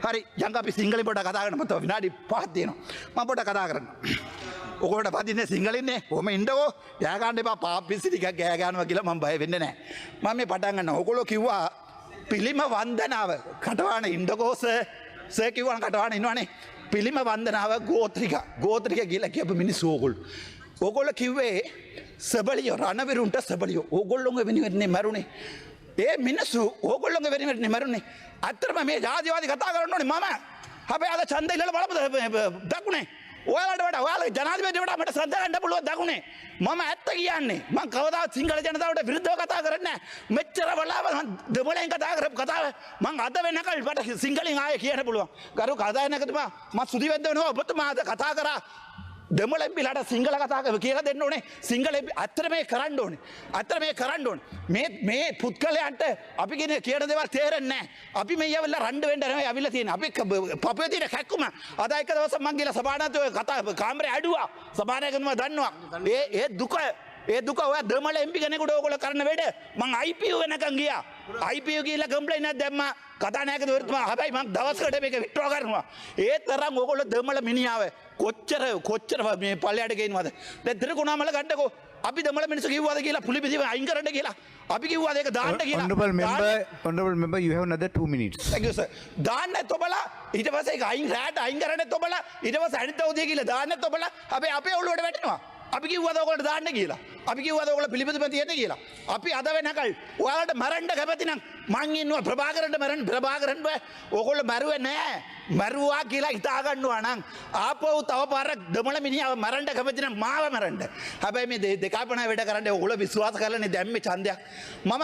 හරි යංග අපි සිංහලෙන් පොඩ්ඩක් කතා කරන්න මත විනාඩි 5ක් තියෙනවා. මම පොඩ්ඩක් කතා කරන්න. ඔකට පදින්නේ සිංහලින්නේ කොහොම ඉන්නකෝ ගෑ ගන්න එපා පාපිසි ටිකක් ගෑ ගන්නවා කියලා මම බය වෙන්නේ නැහැ. මම මේ පටන් ගන්නවා. ඔයගොල්ලෝ කිව්වා පිළිම වන්දනාව කටවාන ඉන්නකෝ සර් කිව්වා කටවාන ඉන්නවනේ. පිළිම වන්දනාව ගෝත්‍රික කියලා කියපු මිනිස්සු ඕගොල්ලෝ. ඕගොල්ලෝ කිව්වේ සබලියෝ රණවිරුන්ට සබලියෝ ඕගොල්ලෝගේ වෙනුවෙන්නේ මරුනේ. ඒ මිනිස්සු ඕගොල්ලෝගේ වෙනුවෙන්නේ මරුනේ. අත්‍තරම මේ ජාතිවාදී කතා කරන්න ඕනේ මම. හැබැයි අද ඡන්දය ඉල්ලලා බලපද දකුණේ. ඔයාලට වඩා ඔයාලගේ ජනාධිපතිට වඩා මට ශ්‍රද්ධා ගන්න පුළුවන් දකුණේ. මම ඇත්ත කියන්නේ. මම කවදාවත් සිංහල ජනතාවට විරුද්ධව කතා කරන්නේ නැහැ. මෙච්චර වෙලාව මම දෙමළෙන් කතා කරපු කතාව මම අද වෙනකල් මට සිංහලෙන් ආයේ කියන්න පුළුවන්. කරු කතායනකතුමා මම සුදිවෙද්ද වෙනවා ඔබතුමා අද කතා කරා දෙමළෙන් පිළාට සිංහල කතා කියලා දෙන්න ඕනේ. සිංහල අත්තර මේ කරන්න ඕනේ. අත්තර මේ කරන්න ඕනේ. මේ පුද්ගලයන්ට අපි කියන දේවල් තේරෙන්නේ නැහැ. අපි මේ යවිලා රණ්ඩ වෙන්න නෙවෙයි අවිල්ලා තියෙන්නේ. අපි පපුවේ තියෙන කැක්කුම අද එක දවසක් මං ගිහලා සභානායකතුමා කතා කාමරේ ඇඩුවා. සභානායකතුමා දන්නවා. ඒ දුක ඔය දෙමළ එම්පි කෙනෙකුට ඕගොල්ලෝ කරන වැඩ මං IPU වෙනකන් ගියා. IPU ගිහලා කම්ප්ලේන්ට් එකක් දැම්මා. කතානායකතුමා හැබැයි මං දවසකට මේක විත්ඩ්‍රෝ කරනවා. ඒ තරම් ඕගොල්ලෝ දෙමළ මිනිහාව කොච්චර මේ පල්ලයට ගේනවද? දැන් ත්‍රිකුණාමල ගන්නකෝ අපි දෙමළ මිනිස්සු කිව්වද කියලා පුලි පිටිම අයින් කරන්න කියලා. අපි කිව්වද ඒක දාන්න කියලා. Honorable member you have another 2 minutes. Thank you sir. දාන්න තොබලා ඊට පස්සේ ඒක අයින් කරන්න තොබලා ඊට පස්සේ අනිත් උදේ කියලා දාන්න තොබලා අපි අපේ ඔළුවට වැටෙනවා. අපි කිව්වද ඔයගොල්ලෝ දාන්න කියලා. අපි කිව්වද ඔයගොල්ලෝ පිළිපදිම තියෙන්න කියලා. අපි අද වෙනකල් ඔයාලට මරන්න කැමති නම් මං ඉන්නවා ප්‍රභාකරන්ට මරන්න ප්‍රභාකරන් බෑ. ඔයගොල්ලෝ මරුවේ නෑ. මරුවා කියලා හිතා ගන්නවා නම් ආපහු තව පාරක් දෙමළ මිනිහව මරන්න කැමති නම් මාව මරන්න. හැබැයි මේ දෙකාපණ වැඩ කරන්නේ ඔයගොල්ලෝ විශ්වාස කරලානේ දැම්මේ ඡන්දයක්. මම